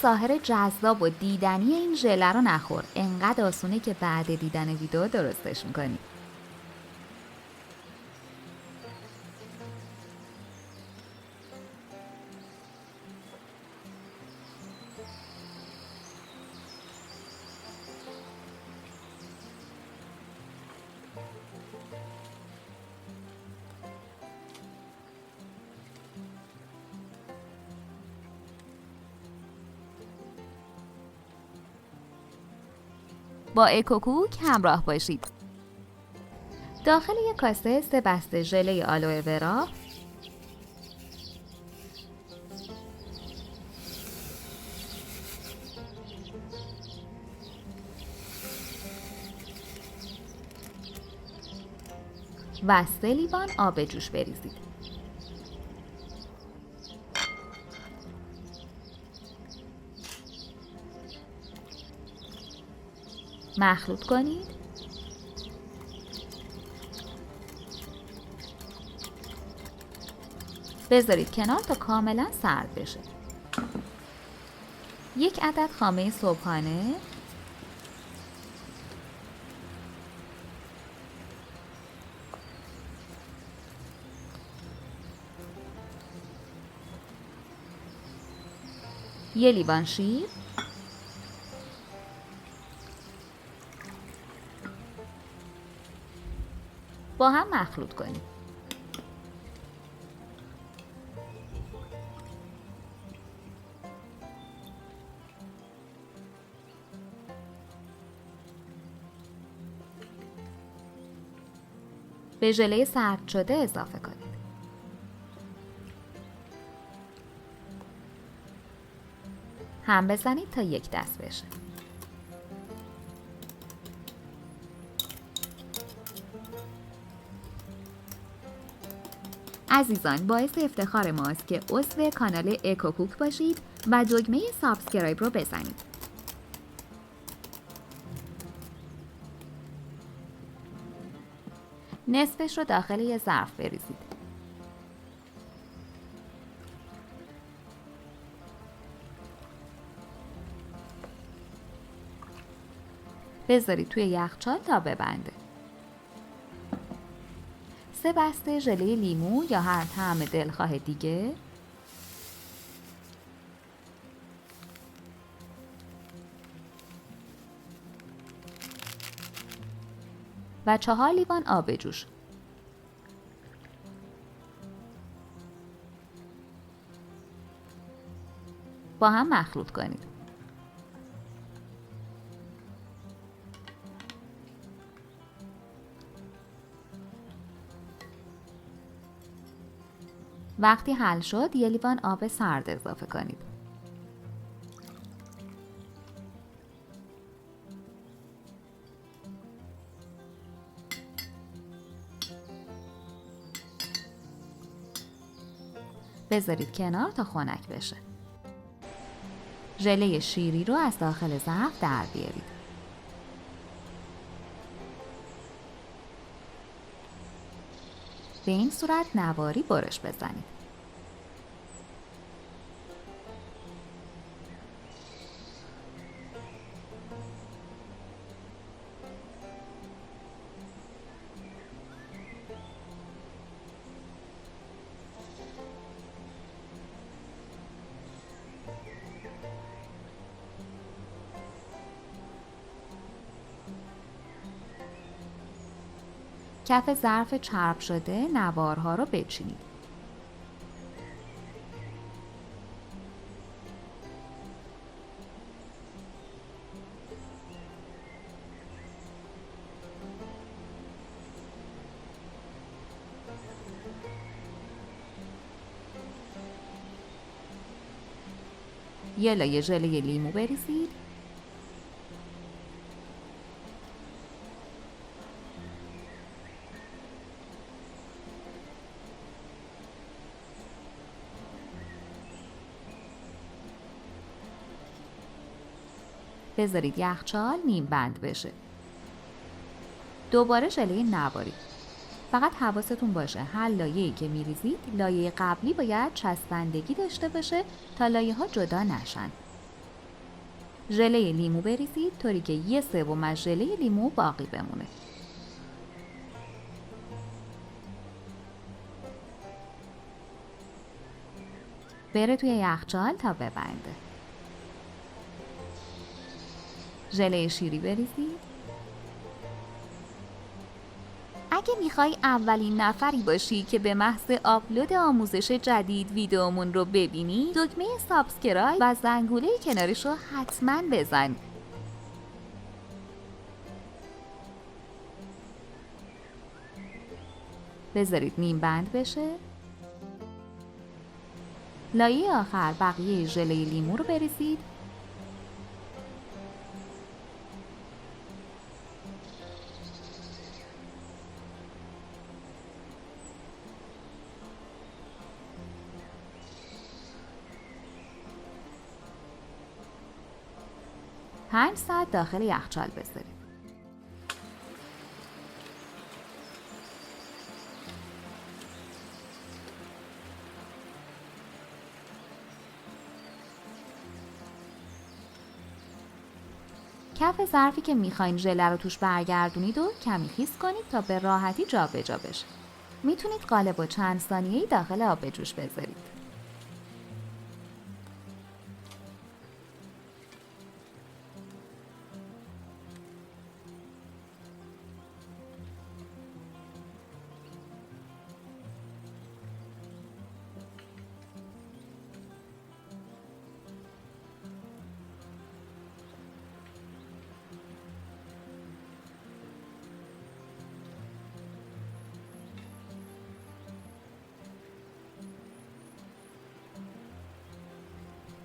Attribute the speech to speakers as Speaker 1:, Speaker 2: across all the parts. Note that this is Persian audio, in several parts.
Speaker 1: ظاهر جذاب و دیدنی این ژله رو نخور. انقدر آسونه که بعد دیدن ویدیو درستش میکنی. با اکوکوک همراه باشید. داخل یک کاسه 3 بسته ژله آلوئه ورا، و 3 لیوان آب جوش بریزید. مخلوط کنید. بذارید کنار تا کاملا سرد بشه. 1 عدد خامه صبحانه، یه لیوان شیر، با هم مخلوط کنید. به ژله سرد شده اضافه کنید. هم بزنید تا یک دست بشه. عزیزان، باعث افتخار ماست که عضو کانال اکوکوک باشید و دکمه سابسکرایب رو بزنید. نصفش رو داخل یه ظرف بریزید. بذارید توی یخچال تا ببنده. 3 بسته ژله لیمو یا هر طعم دلخواه دیگه، و 4 لیوان آب جوش. با هم مخلوط کنید. وقتی حل شد 1 لیوان آب سرد اضافه کنید. بذارید کنار تا خنک بشه. ژله شیری رو از داخل ظرف در بیارید. به این صورت نواری برش بزنید. کف ظرف چرب شده نوارها رو بچینید. یه لایه ژله لیمو بریزید. بذارید یخچال نیم بند بشه. دوباره ژله نواری. فقط حواستون باشه هر لایه‌ای که میریزید لایه قبلی باید چسبندگی داشته باشه تا لایه‌ها جدا نشن. ژله لیمو بریزید طوری که 1/3 از ژله لیمو باقی بمونه. بره توی یخچال تا ببنده. ژله شیری بریزید. اگه میخوای اولین نفری باشی که به محض آپلود آموزش جدید ویدیومون رو ببینی، دکمه سابسکرایب و زنگوله کنارش رو حتما بزن. بذارید نیم بند بشه. لایه آخر بقیه ژله لیمو رو بریزید. پنج ساعت داخل یخچال بذارید. کف ظرفی که میخواین ژله رو توش برگردونید و کمی خیس کنید تا به راحتی جابجا بشه. میتونید قالب رو چند ثانیه‌ای داخل آب جوش بذارید.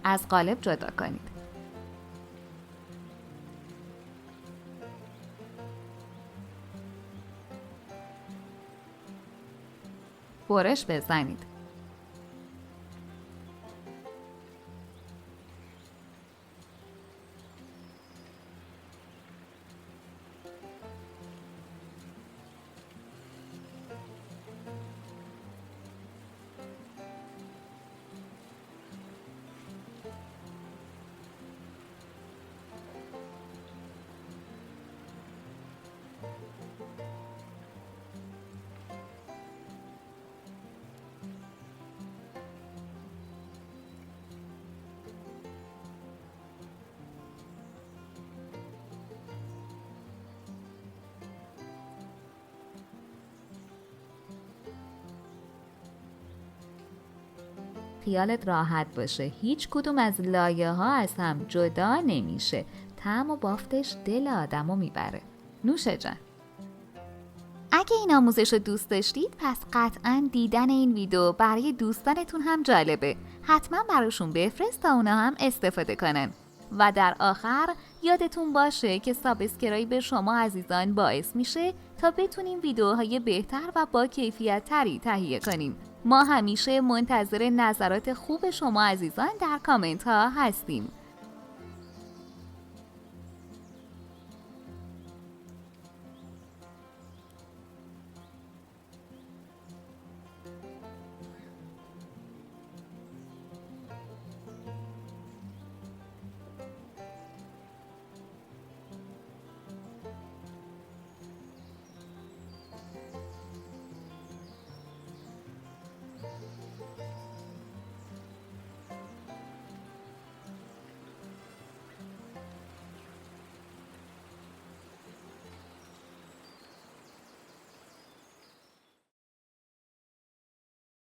Speaker 1: از قالب جدا کنید. برش بزنید. خیالت راحت باشه، هیچ کدوم از لایه ها از هم جدا نمیشه. طعم و بافتش دل آدمو میبره. نوشه جان. اگه این آموزش رو دوست داشتید پس قطعاً دیدن این ویدیو برای دوستانتون هم جالبه. حتما براشون بفرست تا اونا هم استفاده کنن. و در آخر یادتون باشه که سابسکرایب شما عزیزان باعث میشه تا بتونیم ویدیوهای بهتر و با کیفیت تری تهیه کنیم. ما همیشه منتظر نظرات خوب شما عزیزان در کامنت ها هستیم.